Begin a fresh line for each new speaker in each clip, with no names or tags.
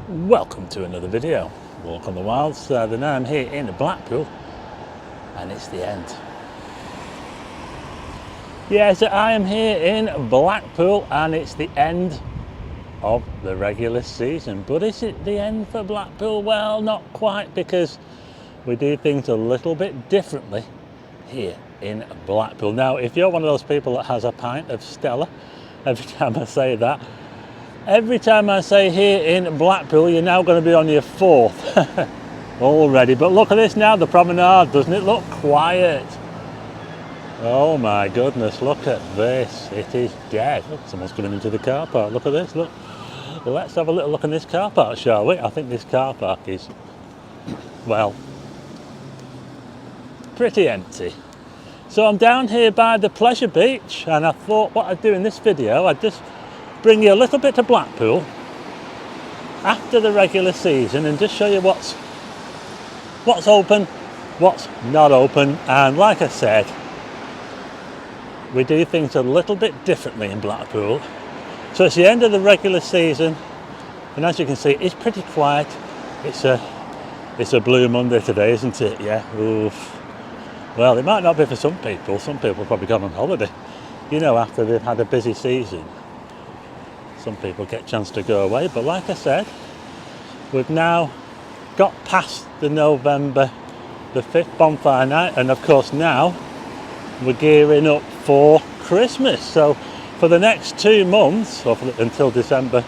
Welcome to another video. Walk on the wild side, and I'm here in Blackpool and it's the end. Yes, I am here in Blackpool and it's the end of the regular season. But is it the end for Blackpool? Well, not quite, because we do things a little bit differently here in Blackpool. Now, if you're one of those people that has a pint of Stella every time I say that, every time I say here in Blackpool, you're now going to be on your fourth already. But look at this now, the promenade. Doesn't it look quiet? Oh my goodness, look at this. It is dead. Look, someone's coming into the car park. Look at this, look. Let's have a little look in this car park, shall we? I think this car park is, well, pretty empty. So I'm down here by the pleasure beach, and I thought what I'd do in this video, I'd just bring you a little bit to Blackpool after the regular season and just show you what's open, what's not open. And like I said, we do things a little bit differently in Blackpool. So it's the end of the regular season, and as you can see, it's pretty quiet. It's a blue Monday today, isn't it? Yeah. Oof. Well, it might not be for some people. Some people probably gone on holiday, you know, after they've had a busy season. Some people get a chance to go away, but like I said, we've now got past the November the 5th bonfire night, and of course now we're gearing up for Christmas. So for the next 2 months, or until December,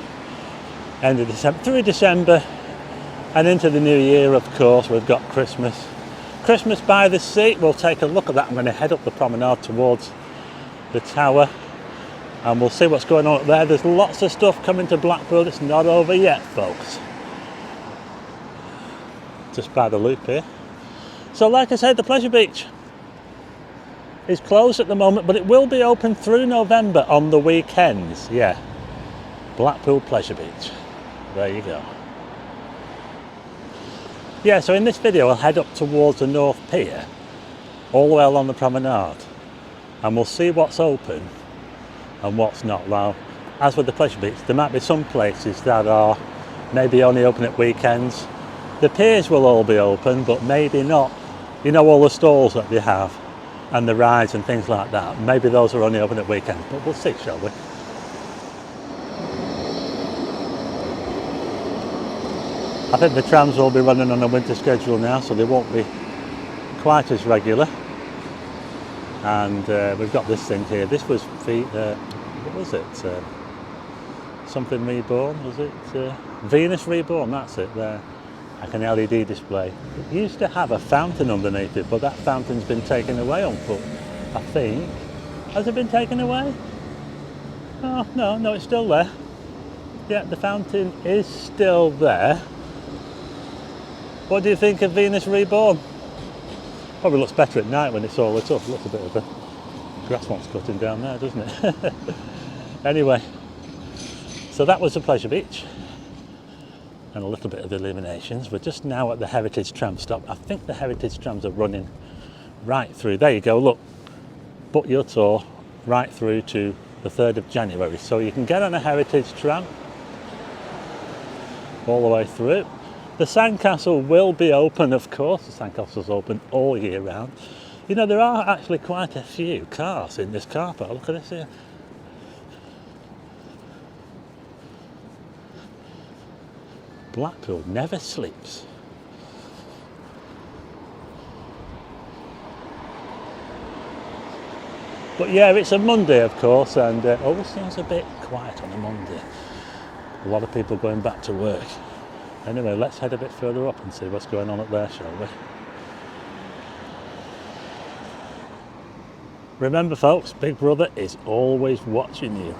end of December, through December and into the new year, of course, we've got Christmas. Christmas by the sea, we'll take a look at that. I'm going to head up the promenade towards the tower, and we'll see what's going on up there. There's lots of stuff coming to Blackpool. It's not over yet, folks. Just by the loop here. So like I said, the pleasure beach is closed at the moment, but it will be open through November on the weekends. Yeah, Blackpool Pleasure Beach. There you go. Yeah, so in this video I'll head up towards the North Pier, all the way along the promenade, and we'll see what's open and what's not. Now, as with the pleasure beach, there might be some places that are maybe only open at weekends. The piers will all be open, but maybe not. You know, all the stalls that they have and the rides and things like that, maybe those are only open at weekends, but we'll see, shall we? I think the trams will be running on a winter schedule now, so they won't be quite as regular. And we've got this thing here. This was what was it? Something Reborn, was it? Venus Reborn, that's it there. Like an LED display. It used to have a fountain underneath it, but that fountain's been taken away on foot, I think. Has it been taken away? Oh, no, it's still there. Yeah, the fountain is still there. What do you think of Venus Reborn? Probably looks better at night when it's all lit up. Looks a bit of a grass one's cutting down there, doesn't it? Anyway, so that was the pleasure beach and a little bit of illuminations. We're just now at the Heritage tram stop. I think the Heritage trams are running right through. There you go, look, book your tour right through to the 3rd of January. So you can get on a Heritage tram all the way through. The Sandcastle will be open, of course. The Sandcastle's open all year round. You know, there are actually quite a few cars in this car park. Look at this here. Blackpool never sleeps. But yeah, it's a Monday, of course, and always seems a bit quiet on a Monday. A lot of people going back to work. Anyway, let's head a bit further up and see what's going on up there, shall we? Remember, folks, Big Brother is always watching you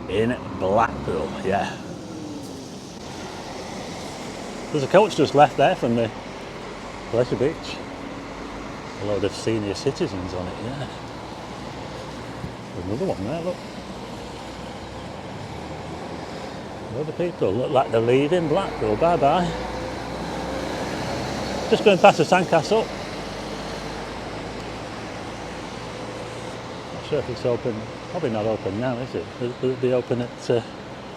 in Blackpool, yeah. There's a coach just left there from the pleasure beach. A load of senior citizens on it, yeah. There's another one there, look. Other people look like they're leaving Blackpool. Bye bye. Just going past the Sandcastle. Not sure if it's open. Probably not open now, is it? Will it be open at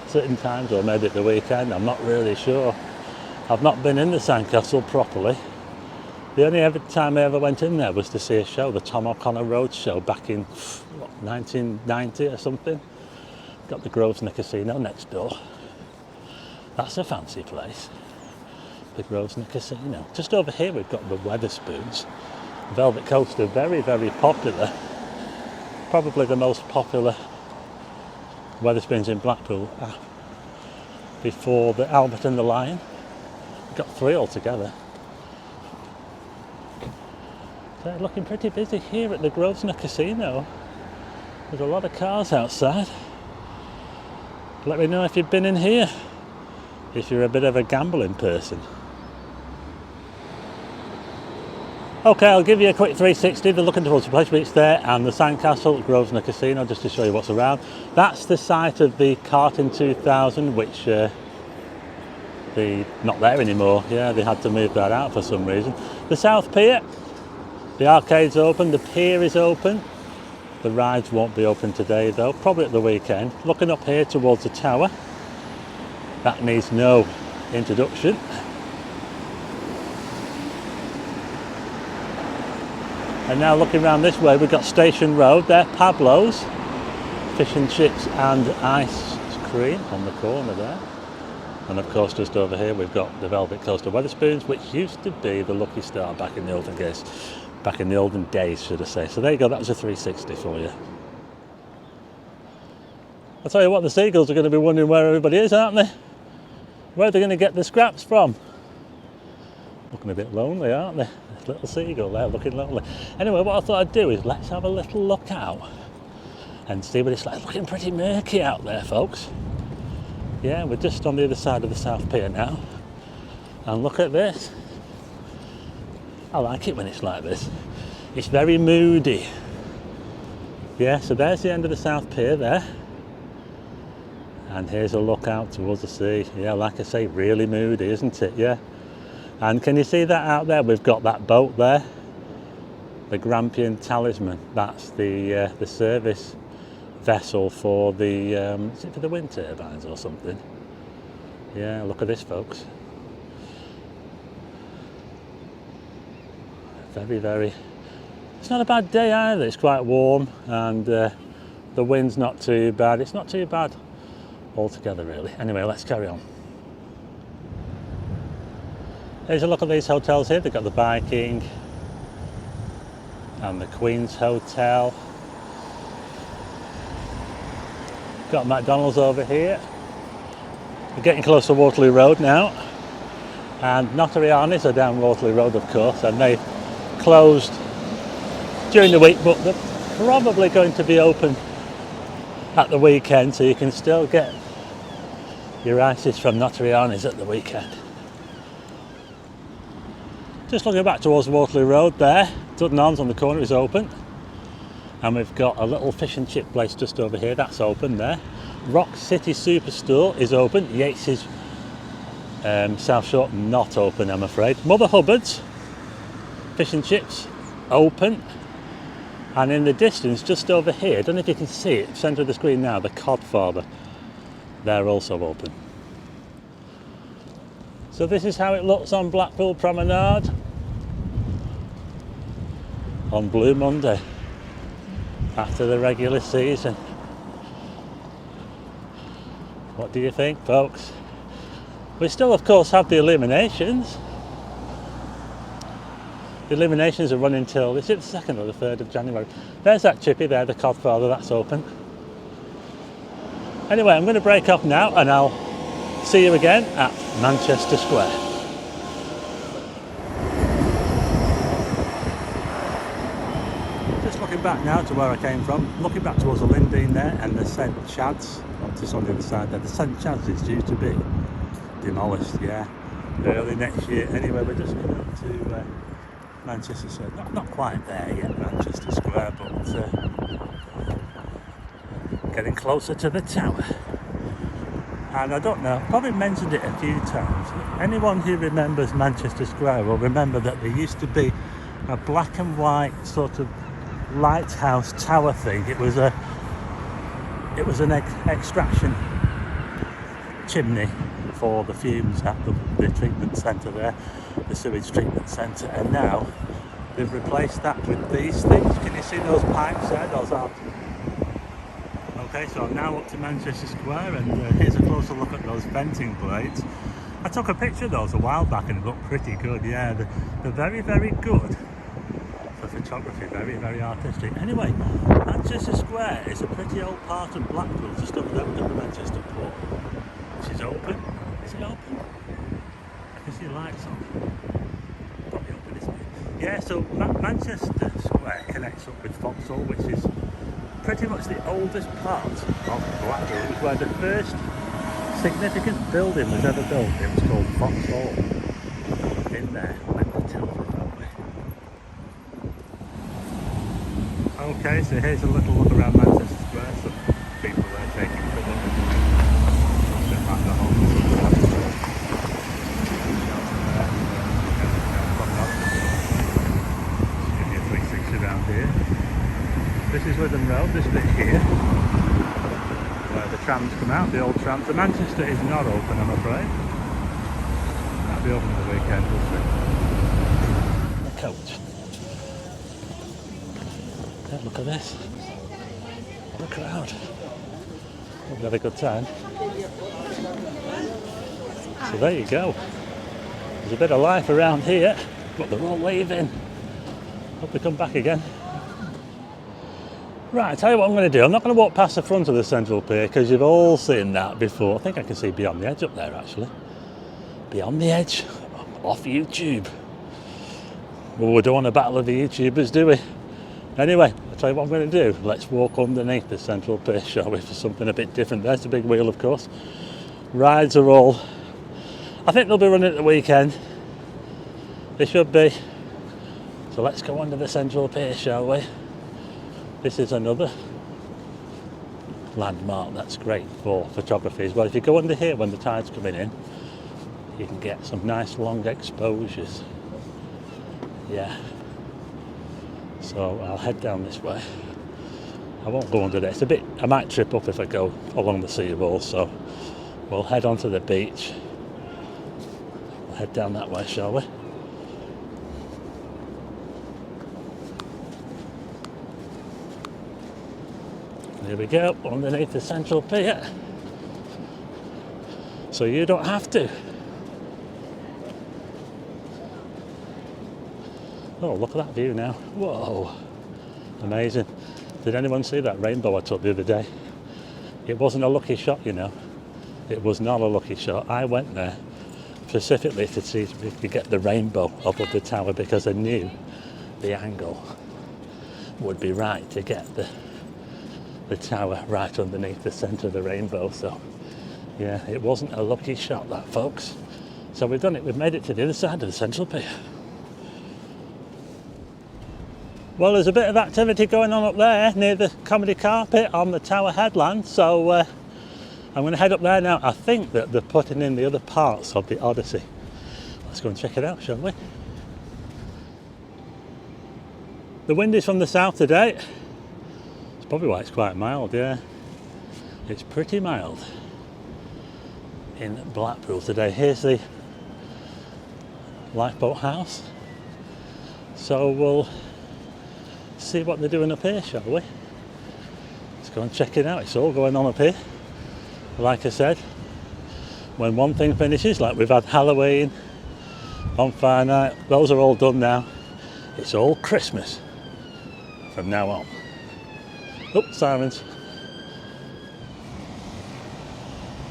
certain times, or maybe at the weekend. I'm not really sure. I've not been in the Sandcastle properly. The only time I ever went in there was to see a show, the Tom O'Connor Road show, back in 1990 or something. Got the Grosvenor Casino next door. That's a fancy place, the Grosvenor Casino. Just over here we've got the Wetherspoons. Velvet Coaster, very, very popular. Probably the most popular Wetherspoons in Blackpool before the Albert and the Lion. We've got 3 altogether. So looking pretty busy here at the Grosvenor Casino. There's a lot of cars outside. Let me know if you've been in here, if you're a bit of a gambling person. Okay, I'll give you a quick 360. They're looking towards the Pleasure Beach there and the Sandcastle, Grosvenor Casino, just to show you what's around. That's the site of the Carton 2000, which not there anymore. Yeah, they had to move that out for some reason. The South Pier, the arcade's open, the pier is open. The rides won't be open today though, probably at the weekend. Looking up here towards the tower, that needs no introduction. And now looking around this way, we've got Station Road there, Pablo's, fish and chips and ice cream on the corner there. And of course just over here we've got the Velvet Coaster Wetherspoons, which used to be the Lucky Star back in the olden days. Back in the olden days, should I say. So there you go, that was a 360 for you. I'll tell you what, the seagulls are going to be wondering where everybody is, aren't they? Where are they going to get the scraps from? Looking a bit lonely, aren't they? Little seagull there, looking lonely. Anyway, what I thought I'd do is let's have a little look out and see what it's like. Looking pretty murky out there, folks. Yeah, we're just on the other side of the South Pier now. And look at this. I like it when it's like this. It's very moody. Yeah, so there's the end of the South Pier there. And here's a look out towards the sea. Yeah, like I say, really moody, isn't it? Yeah. And can you see that out there? We've got that boat there, the Grampian Talisman. That's the service vessel for the, is it for the wind turbines or something? Yeah, look at this, folks. Very, very, it's not a bad day either. It's quite warm and the wind's not too bad. It's not too bad altogether, really. Anyway, let's carry on. Here's a look at these hotels here. They've got the Viking and the Queen's Hotel. Got McDonald's over here. We're getting close to Waterloo Road now. And Notarianis are down Waterloo Road, of course, and they closed during the week, but they're probably going to be open at the weekend, so you can still get your ices from Notarianis at the weekend. Just looking back towards Waterloo Road there, Dudden Arms on the corner is open. And we've got a little fish and chip place just over here, that's open there. Rock City Superstore is open. Yates's South Shore not open, I'm afraid. Mother Hubbard's fish and chips open. And in the distance, just over here, I don't know if you can see it, centre of the screen now, the Codfather, they're also open. So this is how it looks on Blackpool Promenade on Blue Monday after the regular season. What do you think, folks? We still, of course, have the illuminations. The illuminations are running till, is it the 2nd or the 3rd of January? There's that chippy there, the Codfather, that's open. Anyway, I'm going to break off now and I'll see you again at Manchester Square. Just looking back now to where I came from, looking back towards the Lindeen there and the St Chad's, just on the other side there. The St Chad's is due to be demolished, yeah, early next year. Anyway, we're just coming up to Manchester Square. Not quite there yet, Manchester Square, but getting closer to the tower. And I don't know, I've probably mentioned it a few times. Anyone who remembers Manchester Square will remember that there used to be a black and white sort of lighthouse tower thing. It was an extraction chimney for the fumes at the treatment centre there, the sewage treatment centre, and now they've replaced that with these things. Can you see those pipes there? Those are. Okay, so I'm now up to Manchester Square, and here's a closer look at those venting blades. I took a picture of those a while back and it looked pretty good. Yeah, they're very, very good for photography, very, very artistic. Anyway, Manchester Square is a pretty old part of Blackpool, just over there at the Manchester port, which is open. Is it open? I can see lights on. Probably open, isn't it? Yeah, so Manchester Square connects up with Vauxhall, which is pretty much the oldest part of Blackpool. It was where the first significant building was ever built. It was called Vauxhall. In there, went the telephone that way. Okay, so here's a little look around Manchester Square. Some people there taking photos. Step back the home. Give you a 360 around here. This is Witham Road, this bit here, where the trams come out, the old trams. The Manchester is not open, I'm afraid. That'll be open at the weekend, we'll see. The coach. Yeah, look at this. What a crowd. We've had a good time. So there you go. There's a bit of life around here, but they're all leaving. Hope they come back again. Right, I'll tell you what I'm going to do. I'm not going to walk past the front of the Central Pier because you've all seen that before. I think I can see beyond the edge up there, actually. Beyond the edge, off YouTube. Well, we don't want a battle of the YouTubers, do we? Anyway, I'll tell you what I'm going to do. Let's walk underneath the Central Pier, shall we, for something a bit different. There's the big wheel, of course. Rides are all... I think they'll be running at the weekend. They should be. So let's go under the Central Pier, shall we? This is another landmark that's great for photography as well. If you go under here when the tide's coming in, you can get some nice long exposures. Yeah. So I'll head down this way. I won't go under there. It's a bit, I might trip up if I go along the sea wall, so we'll head onto the beach. We'll head down that way, shall we? Here we go, underneath the Central Pier. So you don't have to. Oh, look at that view now. Whoa, amazing. Did anyone see that rainbow I took the other day? It wasn't a lucky shot, you know. It was not a lucky shot. I went there specifically to see if we could get the rainbow above the tower because I knew the angle would be right to get the tower right underneath the centre of the rainbow. So yeah, it wasn't a lucky shot, that, folks. So we've done it. We've made it to the other side of the Central Pier. Well, there's a bit of activity going on up there near the comedy carpet on the tower headland, so I'm going to head up there now. I think that they're putting in the other parts of the Odyssey. Let's go and check it out, shall we? The wind is from the south today. It's probably why it's quite mild, yeah. It's pretty mild in Blackpool today. Here's the lifeboat house. So we'll see what they're doing up here, shall we? Let's go and check it out. It's all going on up here. Like I said, when one thing finishes, like we've had Halloween, Bonfire Night, those are all done now. It's all Christmas from now on. Oh, sirens.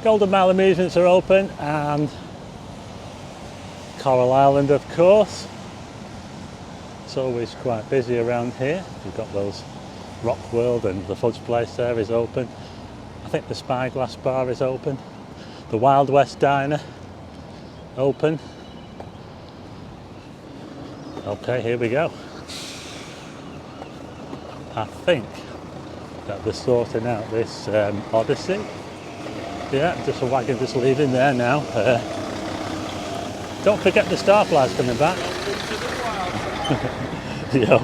Golden Mile amusements are open, and Coral Island, of course. It's always quite busy around here. You've got those Rock World, and the Fudge Place there is open. I think the Spyglass Bar is open. The Wild West Diner open. Okay, here we go. I think that they're sorting out this Odyssey. Yeah, just a wagon just leaving there now. Don't forget the Starfly's coming back. Yo.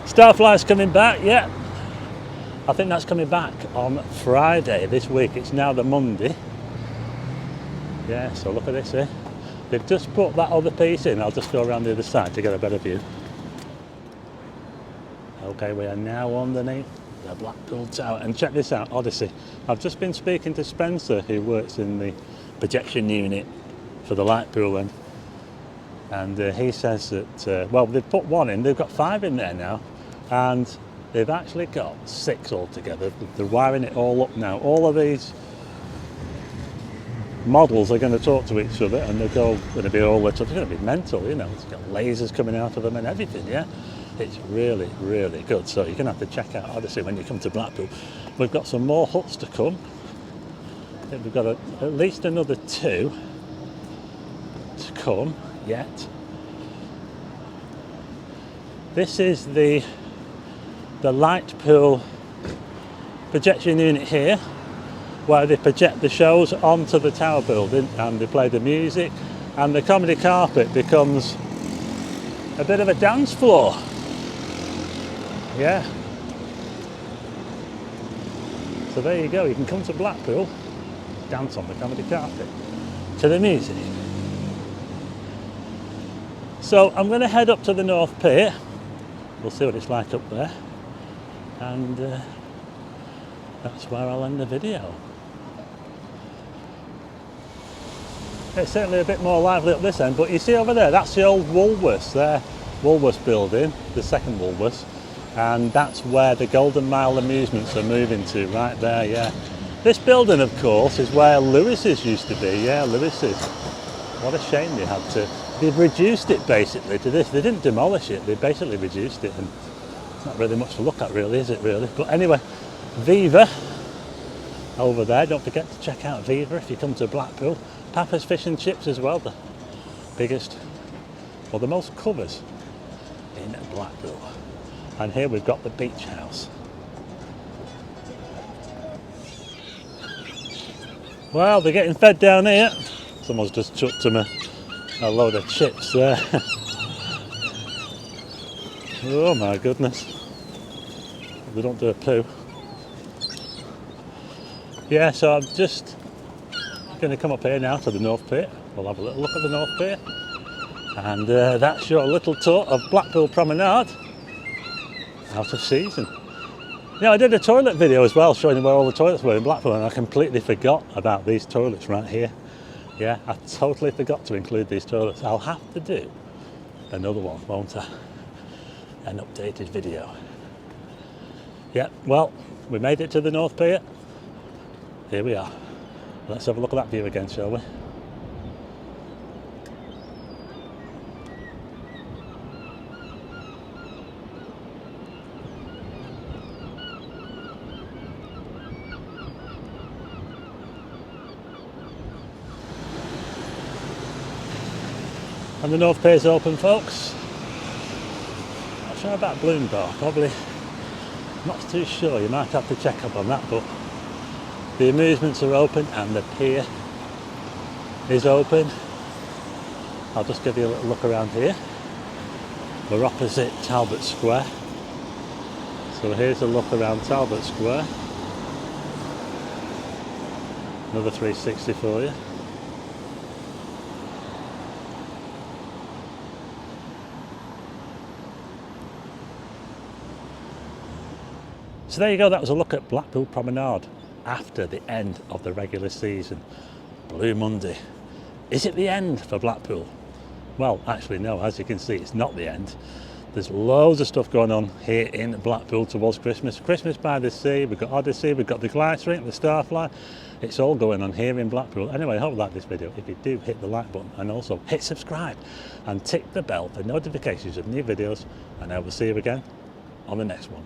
Starfly's coming back, yeah. I think that's coming back on Friday this week. It's now the Monday. Yeah, so look at this here. They've just put that other piece in. I'll just go around the other side to get a better view. Okay, we are now underneath the Blackpool Tower. And check this out, Odyssey. I've just been speaking to Spencer, who works in the projection unit for the light pool, and he says that, well, they've put one in, they've got 5 in there now, and they've actually got 6 altogether. They're wiring it all up now. All of these models are going to talk to each other, and they're all going to be all lit up. It's going to be mental, you know. It's got lasers coming out of them and everything, yeah. It's really, really good. So you're going to have to check out Odyssey when you come to Blackpool. We've got some more huts to come. I think we've got at least another 2 to come yet. This is the light pool projection unit here, where they project the shows onto the tower building and they play the music, and the comedy carpet becomes a bit of a dance floor. Yeah. So there you go, you can come to Blackpool, dance on the comedy carpet to the music. So I'm going to head up to the North Pier. We'll see what it's like up there, and that's where I'll end the video. It's certainly a bit more lively up this end, but you see over there, that's the old Woolworths there, Woolworths building, the second Woolworths, and that's where the Golden Mile amusements are moving to, right there, yeah. This building, of course, is where Lewis's used to be, yeah, Lewis's. What a shame they had to. They've reduced it basically to this. They didn't demolish it, they basically reduced it, and it's not really much to look at really, is it really? But anyway, Viva over there, don't forget to check out Viva if you come to Blackpool. Papa's Fish and Chips as well, the biggest, or the most covers in Blackpool. And here we've got the beach house. Well, they're getting fed down here. Someone's just chucked them a load of chips there. Oh my goodness. They don't do a poo. Yeah, so I'm just going to come up here now to the North Pier. We'll have a little look at the North Pier. And that's your little tour of Blackpool Promenade out of season. Yeah, I did a toilet video as well, showing you where all the toilets were in Blackpool, and I completely forgot about these toilets right here. Yeah, I totally forgot to include these toilets. I'll have to do another one, won't I? An updated video. Yeah, well, we made it to the North Pier. Here we are. Let's have a look at that view again, shall we? And the North Pier's open, folks. Not sure about Bloom Bar, probably not too sure. You might have to check up on that, but the amusements are open and the pier is open. I'll just give you a little look around here. We're opposite Talbot Square. So here's a look around Talbot Square. Another 360 for you. So there you go, that was a look at Blackpool Promenade after the end of the regular season. Blue Monday. Is it the end for Blackpool? Well, actually no, as you can see, it's not the end. There's loads of stuff going on here in Blackpool towards Christmas. Christmas by the sea, we've got Odyssey, we've got the Glide Rink, the Starfly. It's all going on here in Blackpool. Anyway, I hope you like this video. If you do, hit the like button and also hit subscribe and tick the bell for notifications of new videos, and I will see you again on the next one.